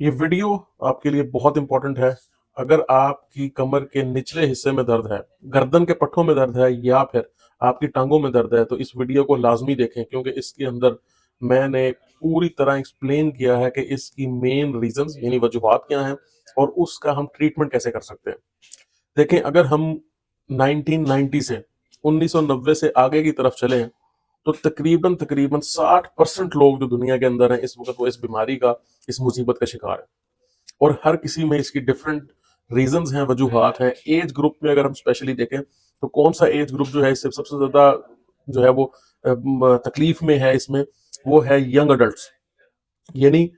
ये वीडियो आपके लिए बहुत इंपॉर्टेंट है। अगर आपकी कमर के निचले हिस्से में दर्द है, गर्दन के पट्टों में दर्द है या फिर आपकी टांगों में दर्द है, तो इस वीडियो को लाज़मी देखें क्योंकि इसके अंदर मैंने पूरी तरह एक्सप्लेन किया है कि इसकी मेन रीज़न्स यानी वजूहात क्या हैं और उसका हम ट्रीटमेंट कैसे कर सकते हैं। देखें, अगर हम 1990 से 1990 से आगे की तरफ चलें, तो तकरीबन 60% लोग जो दुनिया के अंदर हैं इस वक़्त वो इस बीमारी का, इस मुसीबत का शिकार हैं। और हर किसी में इसकी डिफरेंट रीजंस हैं, वजूहात हैं। एज ग्रुप में अगर हम स्पेशली देखें तो कौन सा एज ग्रुप जो है इससे सबसे ज्यादा जो है वो तकलीफ में है इसमें, वो है यंग अडल्ट, यानी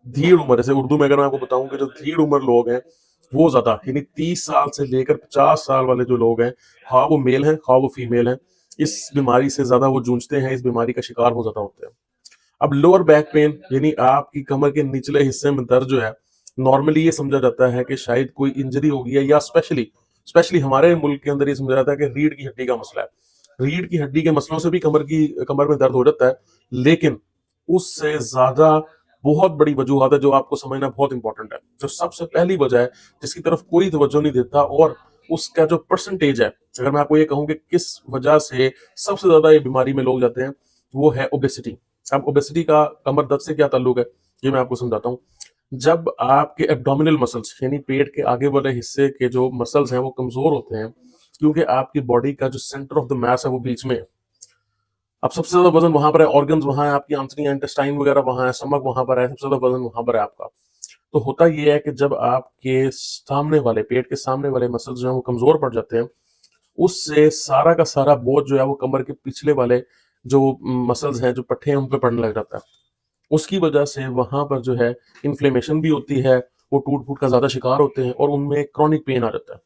धीर उम्र। जैसे उर्दू में अगर मैं आपको बताऊं कि जो धीर उम्र लोग हैं वो ज्यादा, यानी 30 साल से लेकर 50 साल वाले जो लोग हैं, हाँ वो मेल हैं हाँ वो फीमेल हैं, इस बीमारी से ज्यादा वो जूझते हैं, इस बीमारी का शिकार वो ज्यादा होते हैं। अब लोअर बैक पेन यानी आपकी कमर के निचले हिस्से में दर्द जो है, नॉर्मली ये समझा जाता है कि शायद कोई इंजरी हो गई है, या स्पेशली स्पेशली हमारे मुल्क के अंदर ये समझा जाता है कि रीढ़ की हड्डी का मसला है। रीढ़ की हड्डी के मसलों से भी कमर में दर्द हो जाता है, लेकिन उससे ज्यादा बहुत बड़ी वजूहत है जो आपको समझना बहुत इंपॉर्टेंट है। जो सबसे पहली वजह है जिसकी तरफ कोई तवज्जो नहीं देता, और उसका जो परसेंटेज है, अगर मैं आपको ये कहूं कि किस वजह से सबसे ज्यादा ये बीमारी में लोग जाते हैं, वो है ओबेसिटी। अब ओबेसिटी का कमर दर्द से क्या ताल्लुक है, ये मैं आपको समझाता हूँ। जब आपके एब्डोमिनल मसल्स यानी पेट के आगे वाले हिस्से के जो मसल्स हैं वो कमजोर होते हैं, क्योंकि आपकी बॉडी का जो सेंटर ऑफ द मास है वो बीच में है। अब सबसे ज्यादा वजन वहां पर है, ऑर्गन्स वहां है, आपकी आंतड़ियां इंटेस्टाइन वगैरह वहां है, स्टमक वहां पर है, सबसे ज्यादा वजन वहां पर है आपका। तो होता ये है कि जब आपके सामने वाले पेट के सामने वाले मसल्स जो है वो कमजोर पड़ जाते हैं, उससे सारा का सारा बोझ जो है वो कमर के पिछले वाले जो मसल्स हैं, जो पट्टे हैं, उन पे पड़ने लग जाता है। उसकी वजह से वहां पर जो है इन्फ्लेमेशन भी होती है, वो टूट फूट का ज्यादा शिकार होते हैं और उनमें क्रॉनिक पेन आ जाता है।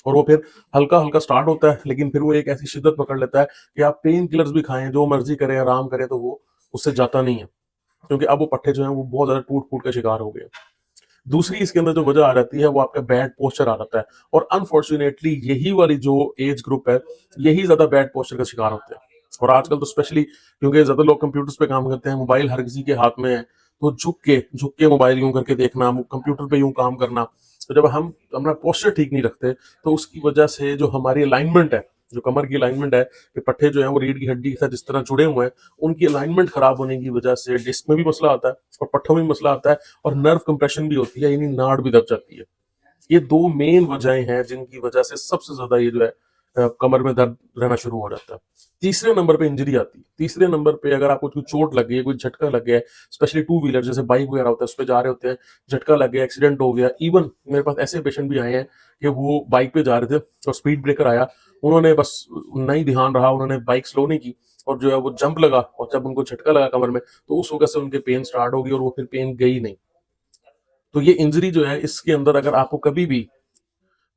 और वो फिर हल्का हल्का स्टार्ट होता है, लेकिन फिर वो एक ऐसी शिद्दत पकड़ लेता है कि आप पेन किलर्स भी खाएं, जो मर्जी करें, आराम करें, तो वो उससे जाता नहीं है, क्योंकि अब वो पट्टे जो हैं वो बहुत ज्यादा टूट फूट का शिकार हो गए। दूसरी इसके अंदर जो वजह आ जाती है वो आपका बैड पोस्चर आ जाता है, और अनफॉर्चुनेटली यही वाली जो एज ग्रुप है, यही ज्यादा बैड पोस्चर का शिकार होते हैं। और आजकल तो स्पेशली क्योंकि ज्यादा लोग कंप्यूटर्स पे काम करते हैं, मोबाइल हर किसी के हाथ में है, तो झुक के मोबाइल यूं करके देखना, कंप्यूटर पे यूं काम करना, तो जब हम अपना पोस्चर ठीक नहीं रखते, तो उसकी वजह से जो हमारी अलाइनमेंट है, जो कमर की अलाइनमेंट है, कि पट्टे जो है वो रीढ़ की हड्डी के साथ जिस तरह जुड़े हुए हैं, उनकी अलाइनमेंट खराब होने की वजह से डिस्क में भी मसला आता है और पट्टों में भी मसला आता है, और नर्व कंप्रेशन भी होती है, यानी नाड़ भी दब जाती है। ये दो मेन वजहें हैं जिनकी वजह से सबसे ज्यादा ये जो है कमर में दर्द रहना शुरू हो जाता है। तीसरे नंबर पे इंजरी आती है। तीसरे नंबर पे अगर आपको कोई चोट लग गई है, कोई झटका लग गया है, स्पेशली टू व्हीलर जैसे बाइक वगैरह होता है, उस पर जा रहे होते हैं, झटका लग गया, एक्सीडेंट हो गया। इवन मेरे पास ऐसे पेशेंट भी आए हैं कि वो बाइक पे जा रहे थे और स्पीड ब्रेकर आया, उन्होंने बस नहीं ध्यान रहा, उन्होंने बाइक स्लो नहीं की, और जो है वो जंप लगा, और जब उनको झटका लगा कमर में, तो उस वजह से उनके पेन स्टार्ट हो गई, और वो फिर पेन गई नहीं। तो ये इंजरी जो है, इसके अंदर अगर आपको कभी भी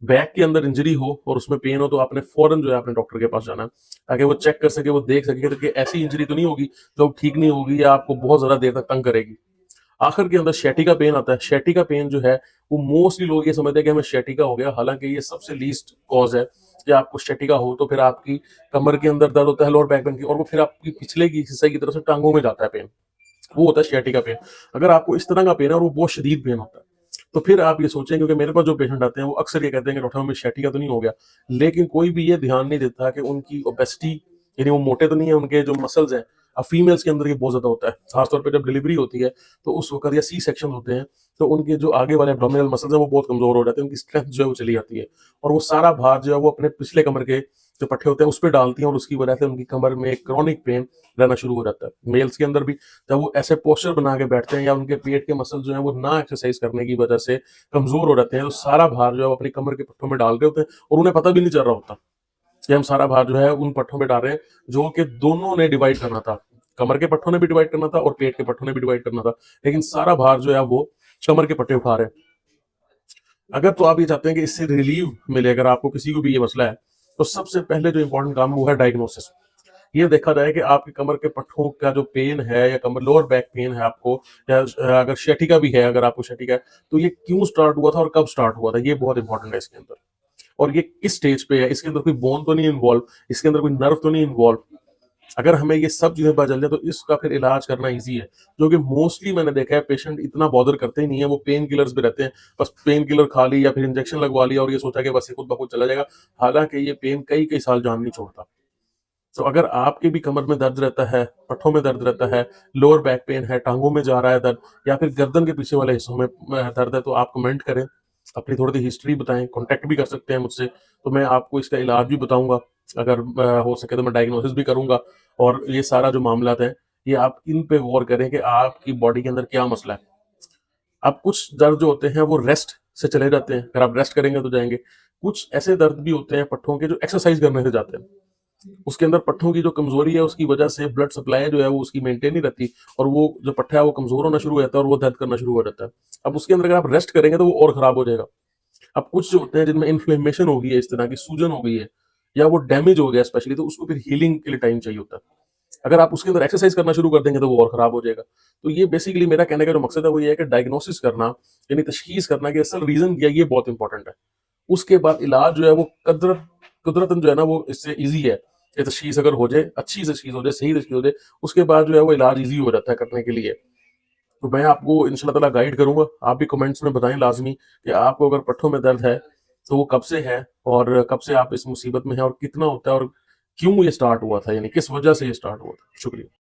बैक के अंदर इंजरी हो और उसमें पेन हो, तो आपने फौरन जो है अपने डॉक्टर के पास जाना है, ताकि वो चेक कर सके, वो देख सके कि ऐसी इंजरी तो नहीं होगी जो अब ठीक नहीं होगी या आपको बहुत ज्यादा देर तक तंग करेगी। आखिर के अंदर शेटी का पेन आता है। शेटी का पेन जो है वो मोस्टली लोग ये समझते हैं कि हमें शेटी का हो गया, हालांकि ये सबसे लीस्ट कॉज है कि आपको शेटी का हो, तो फिर आपकी कमर के अंदर दर्द होता है लोअर बैक पेन की, और वो फिर आपकी पिछले की हिस्से की तरफ से टांगों में जाता है पेन, वो होता है sciatica पेन। अगर आपको इस तरह का पेन है और वो बहुत शदीद पेन होता है, तो फिर आप ये सोचें, क्योंकि मेरे पास जो पेशेंट आते हैं वो अक्सर ये कहते हैं कि डॉक्टर हमें sciatica तो नहीं हो गया, लेकिन कोई भी ये ध्यान नहीं देता कि उनकी ओबेसिटी, यानी वो मोटे तो नहीं है, उनके जो मसल्स हैं, अब फीमेल्स के अंदर ये बहुत ज्यादा होता है, खासतौर पर जब डिलीवरी होती है, तो उस वक्त या सी सेक्शन होते हैं, तो उनके जो आगे वाले एब्डोमिनल मसल्स हैं वो बहुत कमजोर हो जाते हैं, उनकी स्ट्रेंथ जो है वो चली जाती है, और वो सारा भार जो है वो अपने पिछले कमर के जो पट्टे होते हैं उस पर डालती हैं, और उसकी वजह से उनकी कमर में क्रॉनिक पेन रहना शुरू हो जाता है। मेल्स के अंदर भी जब वो ऐसे पोस्चर बना के बैठते हैं, या उनके पेट के मसल जो है वो ना एक्सरसाइज करने की वजह से कमजोर हो जाते हैं, तो सारा भार जो है वो अपनी कमर के पट्टों में डाल रहे होते हैं, और उन्हें पता भी नहीं चल रहा होता कि हम सारा भार जो है उन पट्टों में डाल रहे हैं, जो कि दोनों ने डिवाइड करना था, कमर के पट्टों ने भी डिवाइड करना था और पेट के पट्टों ने भी डिवाइड करना था, लेकिन सारा भार जो है वो कमर के पट्टे उठा रहे हैं। अगर तो आप ये चाहते हैं कि इससे रिलीव मिले, अगर आपको किसी को भी ये मसला है, तो सबसे पहले जो इंपॉर्टेंट काम है वो है डायग्नोसिस। ये देखा जाए कि आपकी कमर के पट्टों का जो पेन है, या कमर लोअर बैक पेन है आपको, या अगर शेटिका भी है, अगर आपको शेटिका है, तो ये क्यों स्टार्ट हुआ था और कब स्टार्ट हुआ था, ये बहुत इंपॉर्टेंट है इसके अंदर। और ये किस स्टेज पे है, इसके अंदर कोई बोन तो नहीं इन्वॉल्व, इसके अंदर कोई नर्व तो नहीं इन्वॉल्व, अगर हमें ये सब चीज़ें पता चल जाए तो इसका फिर इलाज करना ईज़ी है, जो कि मोस्टली मैंने देखा है पेशेंट इतना बॉदर करते ही नहीं है, वो पेन किलर्स पे रहते हैं। बस पेन किलर खा ली या फिर इंजेक्शन लगवा लिया और ये सोचा कि बस ये खुद ब खुद चला जाएगा, हालाँकि ये पेन कई-कई साल जान नहीं छोड़ता। तो अगर आपके भी कमर में दर्द रहता है, पट्ठों में दर्द रहता है, लोअर बैक पेन है, टाँगों में जा रहा है दर्द या फिर गर्दन के पीछे वाले हिस्सों में दर्द है, तो आप कमेंट करें, अपनी थोड़ी-सी हिस्ट्री बताएँ, कॉन्टैक्ट भी कर सकते हैं मुझसे, तो मैं आपको इसका इलाज भी बताऊँगा। अगर हो सके तो मैं डायग्नोसिस भी करूँगा और ये सारा जो मामलात हैं, ये आप इन पे गौर करें कि आपकी बॉडी के अंदर क्या मसला है। अब कुछ दर्द जो होते हैं वो रेस्ट से चले जाते हैं, अगर आप रेस्ट करेंगे तो जाएँगे। कुछ ऐसे दर्द भी होते हैं पट्ठों के जो एक्सरसाइज़ करने से जाते हैं। उसके अंदर पट्ठों की जो कमज़ोरी है उसकी वजह से ब्लड सप्लाई जो है वो उसकी मेंटेन नहीं रहती और वो जो पट्ठा है वो कमज़ोर होना शुरू हो जाता है और वो दर्द करना शुरू हो जाता है। अब उसके अंदर अगर आप रेस्ट करेंगे तो वो और ख़राब हो जाएगा। अब कुछ जो होते हैं जिनमें इन्फ्लेमेशन हो गई है, इस तरह की सूजन हो गई है या वो डैमेज हो गया स्पेशली, तो उसको फिर हीलिंग के लिए टाइम चाहिए होता है। अगर आप उसके अंदर एक्सरसाइज़ करना शुरू कर देंगे तो वो और ख़राब हो जाएगा। तो ये बेसिकली मेरा कहने का जो मकसद है वो ये है कि डायग्नोसिस करना, यानी तशख़ीस करना कि असल रीज़न क्या है, ये बहुत इंपॉर्टेंट है। उसके बाद इलाज जो है वो कुदरतन जो है ना वो इससे ईज़ी है। ये तशख़ीस अगर हो जाए, अच्छी तशख़ीस हो जाए, सही तशख़ीस हो जाए, उसके बाद जो है वो इलाज ईज़ी हो जाता है करने के लिए। तो मैं आपको इंशाअल्लाह ताला गाइड करूँगा। आप भी कमेंट्स में बताएँ लाज़मी कि आपको अगर पट्ठों में दर्द है, तो वो कब से है और कब से आप इस मुसीबत में हैं और कितना होता है और क्यों ये स्टार्ट हुआ था, यानी किस वजह से ये स्टार्ट हुआ था? शुक्रिया।